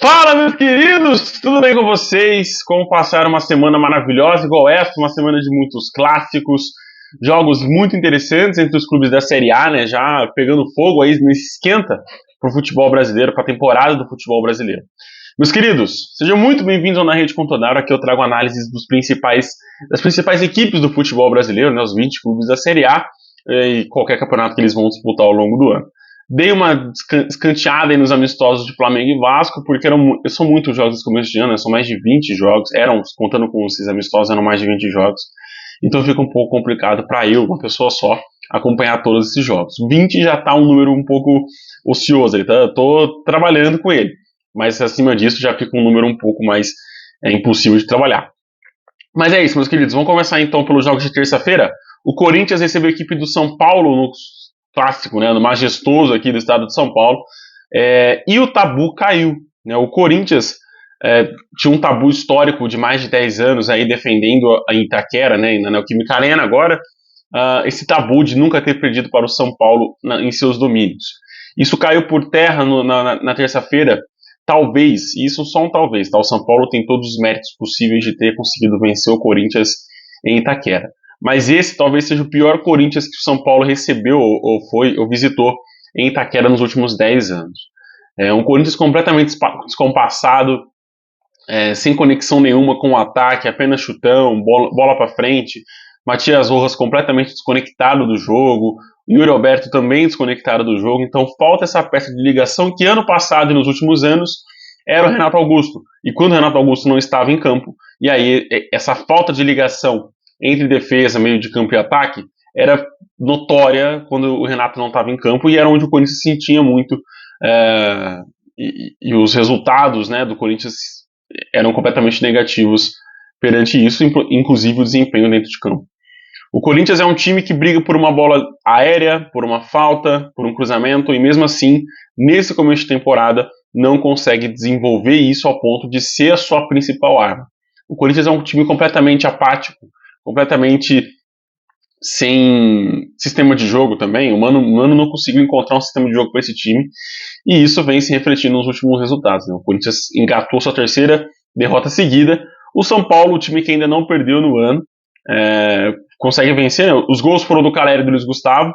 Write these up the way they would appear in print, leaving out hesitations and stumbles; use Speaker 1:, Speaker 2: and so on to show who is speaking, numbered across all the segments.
Speaker 1: Fala, meus queridos! Tudo bem com vocês? Como passaram uma semana maravilhosa igual essa, uma semana de muitos clássicos, jogos muito interessantes entre os clubes da Série A, né? Já pegando fogo aí nesse esquenta pro futebol brasileiro, para a temporada do futebol brasileiro. Meus queridos, sejam muito bem-vindos ao Na Rede Contonaro. Aqui eu trago análises das principais equipes do futebol brasileiro, né? Os 20 clubes da Série A e qualquer campeonato que eles vão disputar ao longo do ano. Dei uma escanteada aí nos amistosos de Flamengo e Vasco, porque são muitos jogos nesse começo de ano, né? São mais de 20 jogos, contando com esses amistosos, eram mais de 20 jogos. Então fica um pouco complicado para eu, uma pessoa só, acompanhar todos esses jogos. 20 já tá um número um pouco ocioso, tô trabalhando com ele, mas acima disso já fica um número um pouco mais impossível de trabalhar. Mas é isso, meus queridos, vamos começar então pelos jogos de terça-feira. O Corinthians recebeu a equipe do São Paulo no clássico, né, no majestoso aqui do estado de São Paulo, e o tabu caiu, né? O Corinthians tinha um tabu histórico de mais de 10 anos aí defendendo a Itaquera, né, na Neoquímica Arena agora, esse tabu de nunca ter perdido para o São Paulo em seus domínios. Isso caiu por terra na terça-feira, talvez, e isso só um talvez, tá? O São Paulo tem todos os méritos possíveis de ter conseguido vencer o Corinthians em Itaquera. Mas esse talvez seja o pior Corinthians que o São Paulo recebeu ou visitou em Itaquera nos últimos 10 anos. Um Corinthians completamente descompassado, sem conexão nenhuma com o ataque, apenas chutão, bola para frente. Matias Rojas completamente desconectado do jogo, Yuri Alberto também desconectado do jogo. Então falta essa peça de ligação que ano passado e nos últimos anos era o Renato Augusto. E quando o Renato Augusto não estava em campo, e aí essa falta de ligação entre defesa, meio de campo e ataque, era notória quando o Renato não estava em campo, e era onde o Corinthians se sentia muito, e os resultados, né, do Corinthians eram completamente negativos perante isso, inclusive o desempenho dentro de campo. O Corinthians é um time que briga por uma bola aérea, por uma falta, por um cruzamento, e mesmo assim, nesse começo de temporada, não consegue desenvolver isso ao ponto de ser a sua principal arma. O Corinthians é um time completamente apático, completamente sem sistema de jogo também. O Mano não conseguiu encontrar um sistema de jogo para esse time, e isso vem se refletindo nos últimos resultados, né? O Corinthians engatou sua terceira derrota seguida. O São Paulo, o time que ainda não perdeu no ano, consegue vencer, né? Os gols foram do Caleri e do Luiz Gustavo.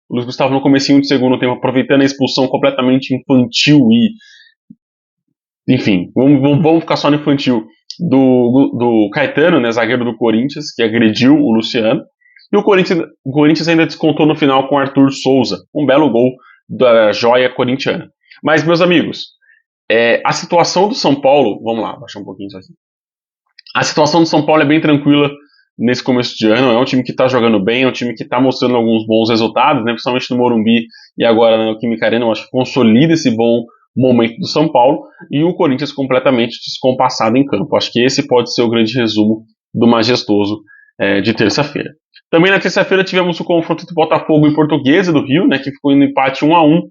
Speaker 1: O Luiz Gustavo no comecinho do segundo tempo, aproveitando a expulsão completamente infantil enfim, vamos ficar só no infantil do Caetano, né, zagueiro do Corinthians, que agrediu o Luciano. E o Corinthians ainda descontou no final com Arthur Souza, um belo gol da joia corintiana. Mas, meus amigos, a situação do São Paulo, vamos lá, baixar um pouquinho isso aqui. A situação do São Paulo é bem tranquila nesse começo de ano. É um time que está jogando bem, é um time que está mostrando alguns bons resultados, né, principalmente no Morumbi e agora na Neoquímica Arena. Eu acho que consolida esse bom momento do São Paulo, e o Corinthians completamente descompassado em campo. Acho que esse pode ser o grande resumo do majestoso de terça-feira. Também na terça-feira tivemos o confronto entre Botafogo e Portuguesa do Rio, né, que ficou no empate 1-1.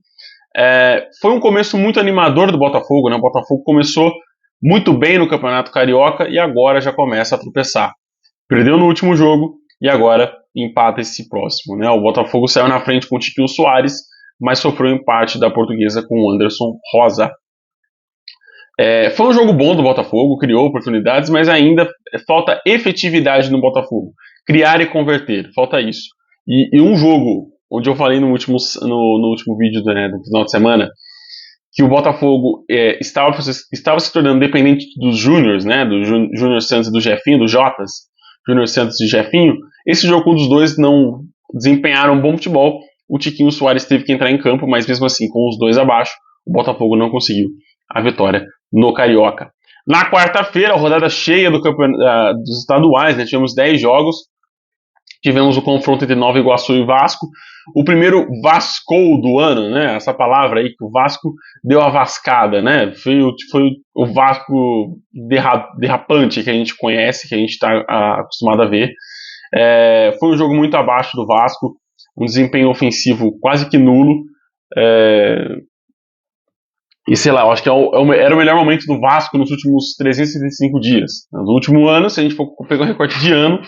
Speaker 1: Foi um começo muito animador do Botafogo, né? O Botafogo começou muito bem no Campeonato Carioca e agora já começa a tropeçar. Perdeu no último jogo e agora empata esse próximo, né? O Botafogo saiu na frente com o Tiquinho Soares, mas sofreu um empate da Portuguesa com o Anderson Rosa. Foi um jogo bom do Botafogo, criou oportunidades, mas ainda falta efetividade no Botafogo. Criar e converter, falta isso. E um jogo, onde eu falei no último vídeo do final de semana, que o Botafogo estava se tornando dependente dos Júniors, né, do Júnior Santos e do Jefinho, dos Jotas, Júnior Santos e Jefinho. Esse jogo, um dos dois não desempenharam um bom futebol. O Tiquinho Soares teve que entrar em campo, mas mesmo assim, com os dois abaixo, o Botafogo não conseguiu a vitória no Carioca. Na quarta-feira, a rodada cheia dos estaduais, né? Tivemos 10 jogos, tivemos o confronto entre Nova Iguaçu e Vasco, o primeiro Vascou do ano, né? Essa palavra aí que o Vasco deu a vascada, né? Foi o Vasco derrapante que a gente conhece, que a gente está acostumado a ver. Foi um jogo muito abaixo do Vasco, um desempenho ofensivo quase que nulo, e sei lá, eu acho que era o melhor momento do Vasco nos últimos 365 dias. No último ano, se a gente for pegar o recorte de ano,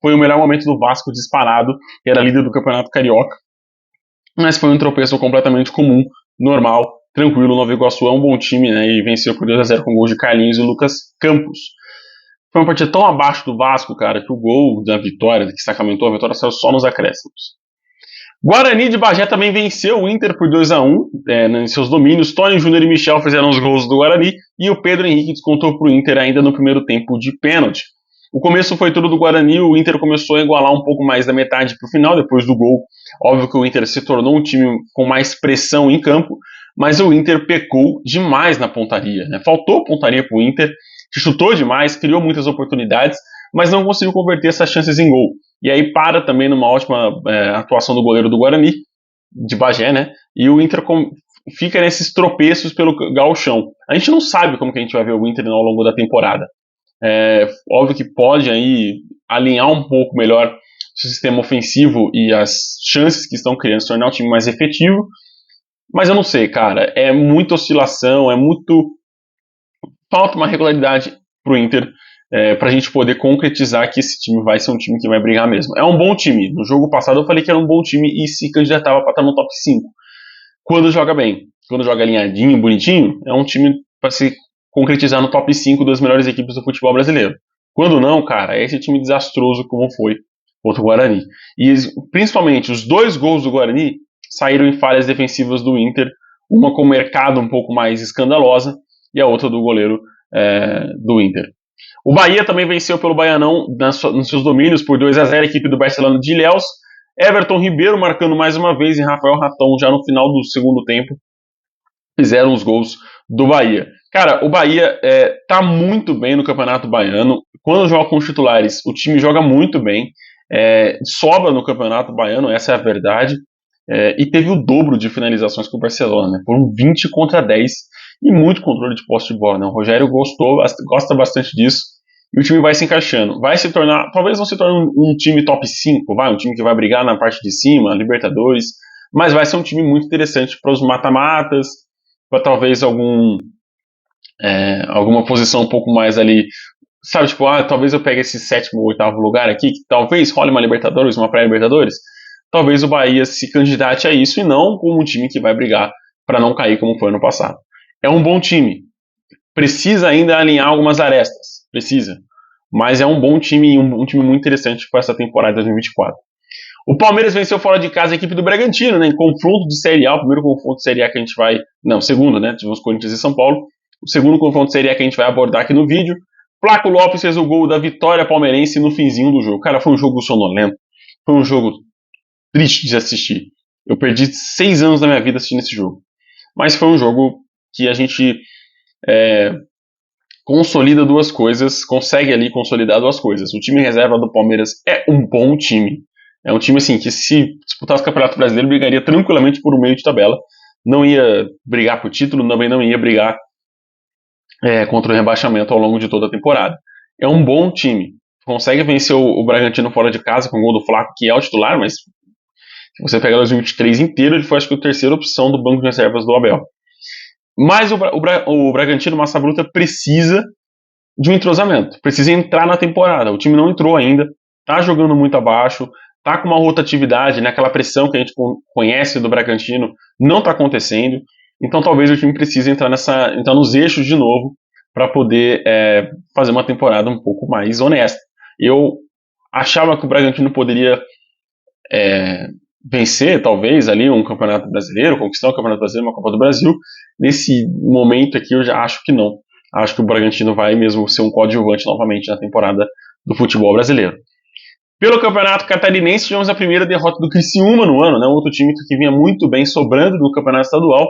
Speaker 1: foi o melhor momento do Vasco disparado, que era líder do Campeonato Carioca, mas foi um tropeço completamente comum, normal, tranquilo. O Nova Iguaçu é um bom time, né, e venceu por 2-0 com gols de Carlinhos e Lucas Campos. Foi uma partida tão abaixo do Vasco, cara, que o gol da vitória, que sacramentou a vitória, saiu só nos acréscimos. Guarani de Bagé também venceu o Inter por 2-1 em seus domínios. Tony Júnior e Michel fizeram os gols do Guarani e o Pedro Henrique descontou para o Inter ainda no primeiro tempo de pênalti. O começo foi tudo do Guarani, o Inter começou a igualar um pouco mais da metade para o final, depois do gol. Óbvio que o Inter se tornou um time com mais pressão em campo, mas o Inter pecou demais na pontaria, né? Faltou pontaria para o Inter, chutou demais, criou muitas oportunidades, mas não conseguiu converter essas chances em gol. E aí para também numa ótima atuação do goleiro do Guarani, de Bagé, né? E o Inter fica nesses tropeços pelo gauchão. A gente não sabe como que a gente vai ver o Inter ao longo da temporada. Óbvio que pode aí alinhar um pouco melhor o sistema ofensivo e as chances que estão criando, se tornar um time mais efetivo, mas eu não sei, cara, é muita oscilação, falta uma regularidade pro Inter pra gente poder concretizar que esse time vai ser um time que vai brigar mesmo. É um bom time, no jogo passado eu falei que era um bom time e se candidatava pra estar no top 5, quando joga bem, quando joga alinhadinho, bonitinho, é um time para se concretizar no top 5 das melhores equipes do futebol brasileiro. Quando não, cara, é esse time desastroso como foi contra o Guarani. E principalmente os 2 gols do Guarani saíram em falhas defensivas do Inter, uma com o mercado um pouco mais escandalosa e a outra do goleiro do Inter. O Bahia também venceu pelo Baianão nos seus domínios por 2-0 a equipe do Barcelona de Ilhéus. Everton Ribeiro marcando mais uma vez e Rafael Ratão já no final do segundo tempo fizeram os gols do Bahia. Cara, o Bahia tá muito bem no Campeonato Baiano. Quando joga com os titulares, o time joga muito bem. Sobra no Campeonato Baiano, essa é a verdade. E teve o dobro de finalizações que o Barcelona, né? Foram 20-10 e muito controle de posse de bola, né? O Rogério gosta bastante disso e o time vai se encaixando. Vai se tornar, talvez não se torne um time top 5, um time que vai brigar na parte de cima, Libertadores, mas vai ser um time muito interessante para os mata-matas, para talvez alguma posição um pouco mais ali, sabe, tipo, talvez eu pegue esse 7º ou 8º lugar aqui, que talvez role uma Libertadores, uma pré-Libertadores, talvez o Bahia se candidate a isso e não como um time que vai brigar para não cair como foi no passado. É um bom time, precisa ainda alinhar algumas arestas, precisa, mas é um bom time e um time muito interessante para essa temporada de 2024. O Palmeiras venceu fora de casa a equipe do Bragantino, né, em confronto de Série A, o primeiro confronto de Série A que a gente vai... Não, segundo, né, tivemos Corinthians e São Paulo. O segundo confronto de Série A que a gente vai abordar aqui no vídeo. Flaco Lopes fez o gol da vitória palmeirense no finzinho do jogo. Cara, foi um jogo sonolento, foi um jogo triste de assistir. Eu perdi 6 anos da minha vida assistindo esse jogo. Mas foi um jogo que a gente consolida duas coisas, consegue ali consolidar duas coisas. O time reserva do Palmeiras é um bom time. É um time assim que se disputasse o Campeonato Brasileiro brigaria tranquilamente por um meio de tabela. Não ia brigar por título, também não ia brigar contra o rebaixamento ao longo de toda a temporada. É um bom time. Consegue vencer o Bragantino fora de casa com o gol do Flaco, que é o titular, mas se você pegar o 2023 inteiro, ele foi acho que a terceira opção do banco de reservas do Abel. Mas o Bragantino Massa Bruta precisa de um entrosamento, precisa entrar na temporada. O time não entrou ainda, tá jogando muito abaixo, tá com uma rotatividade, né, aquela pressão que a gente conhece do Bragantino não tá acontecendo. Então talvez o time precise entrar nos eixos de novo para poder fazer uma temporada um pouco mais honesta. Eu achava que o Bragantino poderia vencer, talvez, ali um Campeonato Brasileiro, conquistar o Campeonato Brasileiro, uma Copa do Brasil. Nesse momento aqui eu já acho que não. Acho que o Bragantino vai mesmo ser um coadjuvante novamente na temporada do futebol brasileiro. Pelo Campeonato Catarinense, tivemos a primeira derrota do Criciúma no ano, né? Outro time que vinha muito bem sobrando no Campeonato Estadual.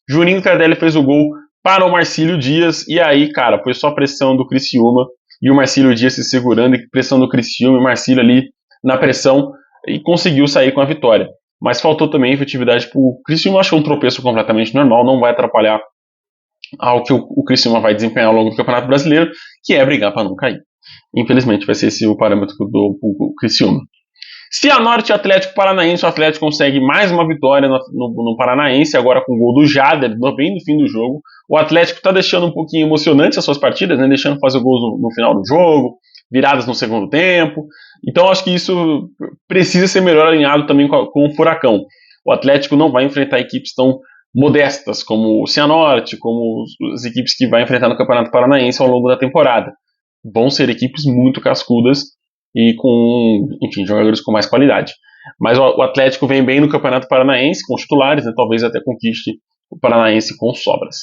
Speaker 1: Juninho Tardelli fez o gol para o Marcílio Dias, e aí, cara, foi só pressão do Criciúma, e o Marcílio Dias se segurando, e pressão do Criciúma, e o Marcílio ali na pressão, e conseguiu sair com a vitória. Mas faltou também efetividade para o Criciúma. Acho que é um tropeço completamente normal, não vai atrapalhar ao que o Criciúma vai desempenhar ao longo do Campeonato Brasileiro, que é brigar para não cair. Infelizmente vai ser esse o parâmetro do Criciúma. Cianorte Atlético Paranaense, o Atlético consegue mais uma vitória no Paranaense, agora com o gol do Jader, bem no fim do jogo. O Atlético está deixando um pouquinho emocionante as suas partidas, né? Deixando fazer gols no final do jogo, viradas no segundo tempo. Então acho que isso precisa ser melhor alinhado também com o Furacão. O Atlético não vai enfrentar equipes tão modestas, como o Cianorte, como as equipes que vai enfrentar no Campeonato Paranaense ao longo da temporada. Vão ser equipes muito cascudas e com, enfim, jogadores com mais qualidade. Mas o Atlético vem bem no Campeonato Paranaense, com os titulares, né, talvez até conquiste o Paranaense com sobras.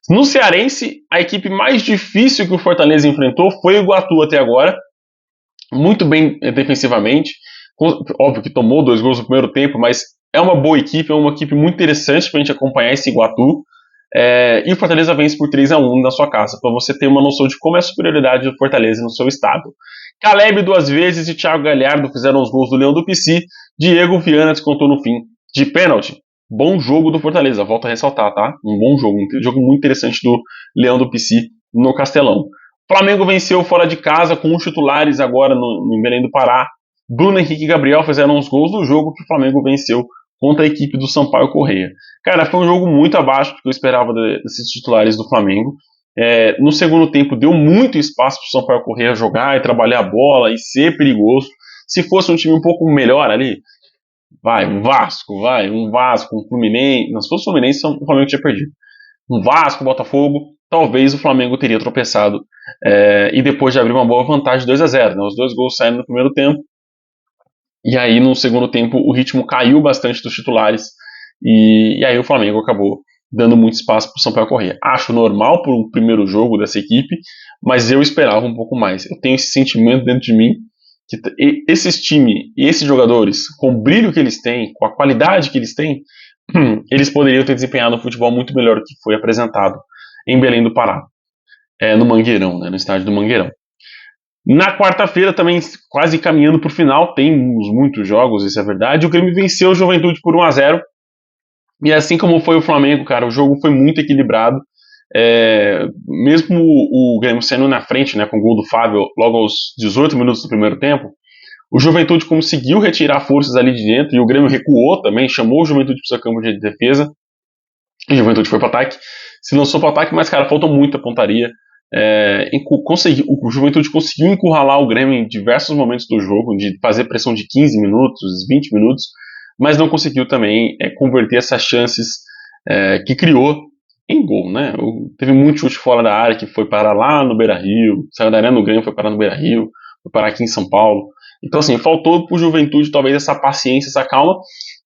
Speaker 1: No Cearense, a equipe mais difícil que o Fortaleza enfrentou foi o Iguatu até agora, muito bem defensivamente, óbvio que tomou 2 gols no primeiro tempo, mas é uma boa equipe, é uma equipe muito interessante para a gente acompanhar esse Iguatu. E o Fortaleza vence por 3-1 na sua casa, para você ter uma noção de como é a superioridade do Fortaleza no seu estado. Caleb 2 vezes e Thiago Galhardo fizeram os gols do Leão do Pici. Diego Viana descontou no fim de pênalti. Bom jogo do Fortaleza, volto a ressaltar, tá? Um bom jogo, um jogo muito interessante do Leão do Pici no Castelão. Flamengo venceu fora de casa com os titulares agora no Belém do Pará. Bruno Henrique e Gabriel fizeram os gols do jogo que o Flamengo venceu contra a equipe do Sampaio Corrêa. Cara, foi um jogo muito abaixo do que eu esperava desses titulares do Flamengo. No segundo tempo deu muito espaço para o Sampaio Corrêa jogar e trabalhar a bola e ser perigoso. Se fosse um time um pouco melhor ali, um Vasco, um Fluminense. Não, se fosse o Fluminense, o Flamengo tinha perdido. Um Vasco, Botafogo, talvez o Flamengo teria tropeçado e depois de abrir uma boa vantagem de 2-0. Né? Os 2 gols saíram no primeiro tempo. E aí, no segundo tempo, o ritmo caiu bastante dos titulares. E aí o Flamengo acabou dando muito espaço para o Sampaio Corrêa. Acho normal para o primeiro jogo dessa equipe, mas eu esperava um pouco mais. Eu tenho esse sentimento dentro de mim que esses times e esses jogadores, com o brilho que eles têm, com a qualidade que eles têm, eles poderiam ter desempenhado um futebol muito melhor do que foi apresentado em Belém do Pará, no Mangueirão, né, no estádio do Mangueirão. Na quarta-feira, também quase caminhando para o final, temos muitos jogos, isso é verdade. O Grêmio venceu o Juventude por 1-0. E assim como foi o Flamengo, cara, o jogo foi muito equilibrado. Mesmo o Grêmio saindo na frente, né, com o gol do Fábio logo aos 18 minutos do primeiro tempo, o Juventude conseguiu retirar forças ali de dentro e o Grêmio recuou também, chamou o Juventude para o seu campo de defesa. E o Juventude foi para o ataque, se lançou para o ataque, mas, cara, faltou muita pontaria. O Juventude conseguiu encurralar o Grêmio em diversos momentos do jogo, de fazer pressão de 15 minutos, 20 minutos, mas não conseguiu também converter essas chances que criou em gol, né? Teve muito chute fora da área que foi parar lá no Beira-Rio, saiu da arena do Grêmio, foi parar no Beira-Rio, foi parar aqui em São Paulo. Então, assim, faltou pro Juventude talvez essa paciência, essa calma,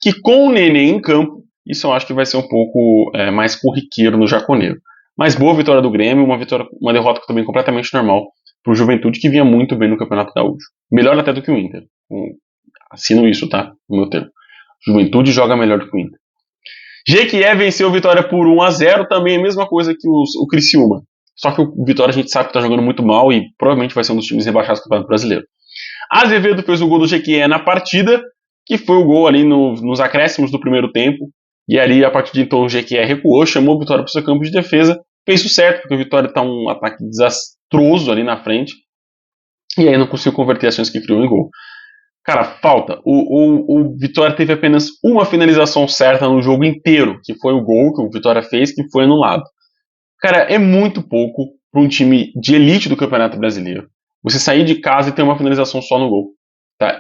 Speaker 1: que com o Nenê em campo, isso eu acho que vai ser um pouco mais corriqueiro no Jaconeiro. Mas boa vitória do Grêmio, uma derrota também completamente normal pro Juventude, que vinha muito bem no Campeonato Gaúcho. Melhor até do que o Inter. Assino isso, tá? No meu termo. Juventude joga melhor do que o Inter. Jequié venceu o Vitória por 1-0, também a mesma coisa que o Criciúma. Só que o Vitória a gente sabe que tá jogando muito mal e provavelmente vai ser um dos times rebaixados do Campeonato Brasileiro. Azevedo fez o gol do Jequié na partida, que foi o gol ali nos acréscimos do primeiro tempo. E ali, a partir de então, o Jequié recuou, chamou o Vitória para o seu campo de defesa, fez o certo, porque o Vitória está um ataque desastroso ali na frente, e aí não conseguiu converter as chances que criou em gol. Cara, falta. O Vitória teve apenas uma finalização certa no jogo inteiro, que foi o gol que o Vitória fez, que foi anulado. Cara, é muito pouco para um time de elite do Campeonato Brasileiro. Você sair de casa e ter uma finalização só no gol. Tá?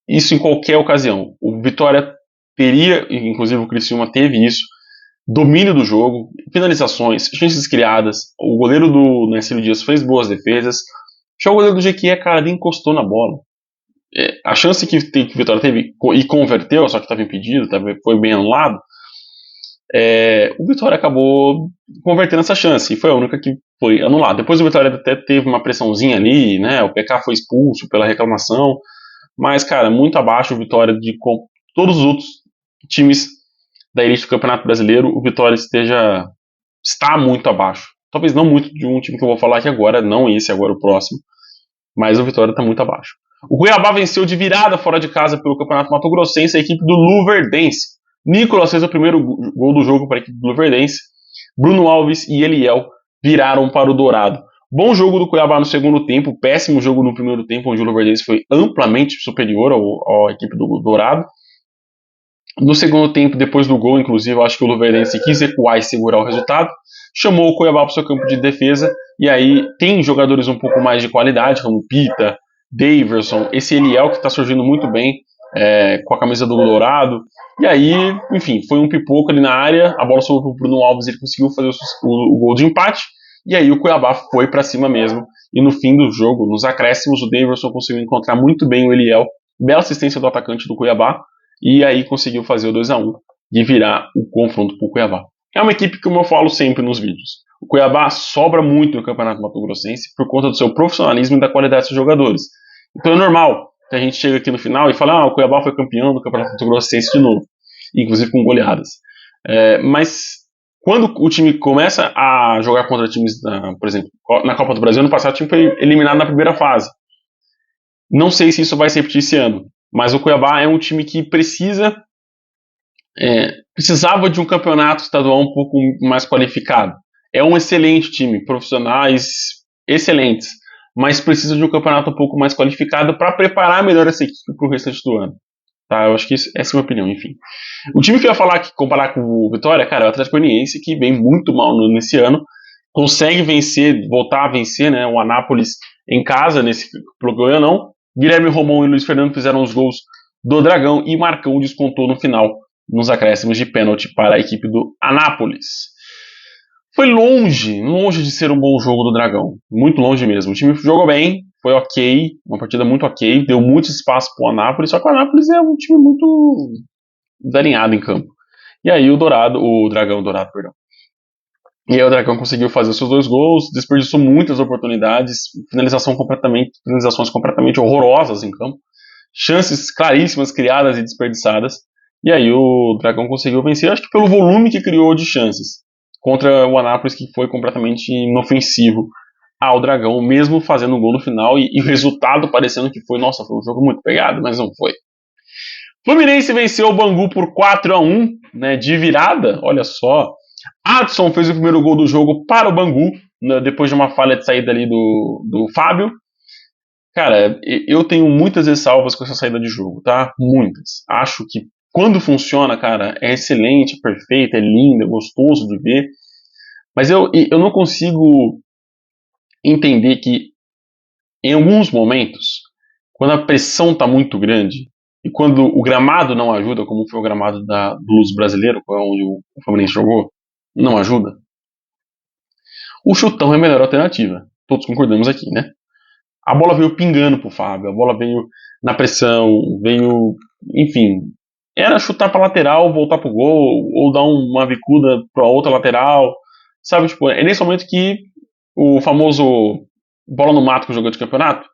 Speaker 1: Isso em qualquer ocasião. O Vitória teria, inclusive o Criciúma teve isso, domínio do jogo, finalizações, chances criadas. O goleiro do Nacílio Dias fez boas defesas. Já o goleiro do Jequié, cara, nem encostou na bola. A chance que o Vitória teve e converteu, só que estava impedido, foi bem anulado. O Vitória acabou convertendo essa chance e foi a única que foi anulada. Depois o Vitória até teve uma pressãozinha ali, né? O PK foi expulso pela reclamação, mas, cara, muito abaixo o Vitória de todos os outros times da elite do Campeonato Brasileiro. O Vitória está muito abaixo. Talvez não muito de um time que eu vou falar aqui agora, não esse agora, o próximo, mas o Vitória está muito abaixo. O Cuiabá venceu de virada fora de casa pelo Campeonato Mato Grossense a equipe do Luverdense. Nicolas fez o primeiro gol do jogo para a equipe do Luverdense. Bruno Alves e Eliel viraram para o Dourado. Bom jogo do Cuiabá no segundo tempo, péssimo jogo no primeiro tempo, onde o Luverdense foi amplamente superior à equipe do Dourado. No segundo tempo, depois do gol, inclusive, eu acho que o Luverdense quis recuar e segurar o resultado. Chamou o Cuiabá para o seu campo de defesa. E aí tem jogadores um pouco mais de qualidade, como Pita, Daverson, esse Eliel que está surgindo muito bem com a camisa do Dourado. E aí, enfim, foi um pipoco ali na área, a bola sobrou pro Bruno Alves, ele conseguiu fazer o gol de empate, e aí o Cuiabá foi para cima mesmo. E no fim do jogo, nos acréscimos, o Davidson conseguiu encontrar muito bem o Eliel, bela assistência do atacante do Cuiabá, e aí conseguiu fazer o 2-1 e virar o confronto pro Cuiabá. É uma equipe que, como eu falo sempre nos vídeos, o Cuiabá sobra muito no Campeonato Mato Grossense por conta do seu profissionalismo e da qualidade dos seus jogadores. Então é normal que a gente chega aqui no final e fala, o Cuiabá foi campeão do Campeonato Mato Grossense de novo, inclusive com goleadas. Mas quando o time começa a jogar contra times, por exemplo, na Copa do Brasil, ano passado o time foi eliminado na primeira fase. Não sei se isso vai se repetir esse ano, mas o Cuiabá é um time que precisava de um campeonato estadual um pouco mais qualificado. É um excelente time, profissionais excelentes, mas precisa de um campeonato um pouco mais qualificado para preparar melhor essa equipe para o restante do ano. Tá, eu acho que essa é a minha opinião, enfim. O time que eu ia falar, comparar com o Vitória, cara, é o Atlético Goianiense, que vem muito mal nesse ano, consegue vencer, voltar a vencer, né, o Anápolis em casa, nesse programa não. Guilherme Romão e Luiz Fernando fizeram os gols do Dragão e Marcão descontou no final, nos acréscimos de pênalti para a equipe do Anápolis. Foi longe de ser um bom jogo do Dragão, muito longe mesmo. O time jogou bem, foi ok, uma partida muito ok, deu muito espaço pro Anápolis, só que o Anápolis é um time muito desalinhado em campo. E aí o Dragão, perdão. E aí o Dragão conseguiu fazer seus 2 gols, desperdiçou muitas oportunidades, finalizações completamente horrorosas em campo, chances claríssimas criadas e desperdiçadas. E aí o Dragão conseguiu vencer, acho que pelo volume que criou de chances, contra o Anápolis, que foi completamente inofensivo ao Dragão, mesmo fazendo um gol no final, e o resultado parecendo que foi, nossa, foi um jogo muito pegado, mas não foi. Fluminense venceu o Bangu por 4-1, né, de virada, olha só. Adson fez o primeiro gol do jogo para o Bangu, né, depois de uma falha de saída ali do Fábio. Cara, eu tenho muitas ressalvas com essa saída de jogo, tá? Muitas. Acho que quando funciona, cara, é excelente, perfeito, é lindo, é gostoso de ver. Mas eu não consigo entender que, em alguns momentos, quando a pressão tá muito grande, e quando o gramado não ajuda, como foi o gramado do Luso Brasileiro, onde o Fluminense jogou, não ajuda, o chutão é a melhor alternativa. Todos concordamos aqui, né? A bola veio pingando pro Fábio, a bola veio na pressão, veio, enfim, era chutar pra lateral, voltar pro gol, ou dar uma bicuda pra outra lateral, sabe? Tipo, é nesse momento que o famoso bola no mato que jogou de campeonato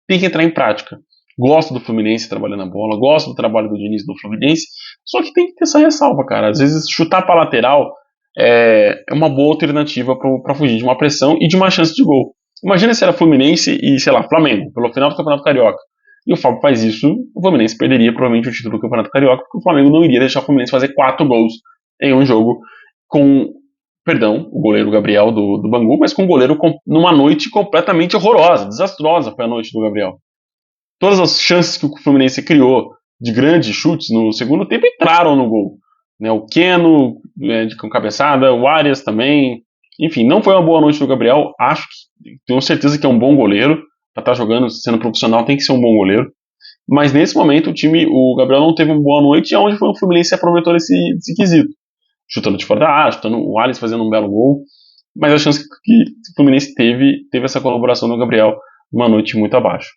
Speaker 1: tem que entrar em prática. Gosto do Fluminense trabalhando a bola, gosto do trabalho do Diniz do Fluminense, só que tem que ter essa ressalva, cara. Às vezes chutar pra lateral é uma boa alternativa pra fugir de uma pressão e de uma chance de gol. Imagina se era Fluminense e, sei lá, Flamengo, pelo final do Campeonato Carioca. E o Fábio faz isso, o Fluminense perderia provavelmente o título do Campeonato Carioca, porque o Flamengo não iria deixar o Fluminense fazer 4 gols em um jogo com, perdão, o goleiro Gabriel do Bangu, mas com o goleiro numa noite completamente horrorosa, desastrosa foi a noite do Gabriel. Todas as chances que o Fluminense criou de grandes chutes no segundo tempo entraram no gol. Né, o Keno com cabeçada, o Arias também. Enfim, não foi uma boa noite do Gabriel. Tenho certeza que é um bom goleiro. Pra estar jogando, sendo profissional, tem que ser um bom goleiro. Mas nesse momento, o Gabriel não teve uma boa noite, e onde foi o Fluminense se aproveitou desse quesito. Chutando de fora da área, chutando o Arias fazendo um belo gol. Mas a chance que o Fluminense teve essa colaboração do Gabriel, uma noite muito abaixo.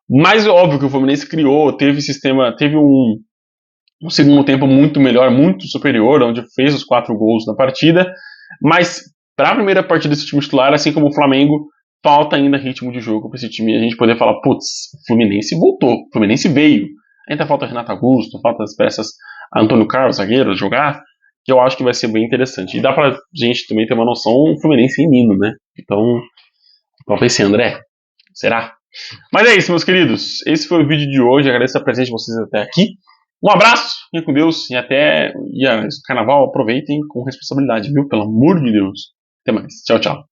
Speaker 1: Mas óbvio que o Fluminense teve um segundo tempo muito melhor, muito superior, onde fez os 4 gols na partida, mas para a primeira partida desse time titular, assim como o Flamengo, falta ainda ritmo de jogo para esse time, a gente poder falar, putz, o Fluminense voltou, o Fluminense veio, ainda falta Renato Augusto, falta as peças Antônio Carlos, zagueiro, jogar, que eu acho que vai ser bem interessante, e dá pra gente também ter uma noção, o Fluminense indo, né, então pensei, André, será? Mas é isso, meus queridos. Esse foi o vídeo de hoje. Agradeço a presença de vocês até aqui. Um abraço, fiquem com Deus e até carnaval. Aproveitem com responsabilidade, viu? Pelo amor de Deus. Até mais. Tchau, tchau.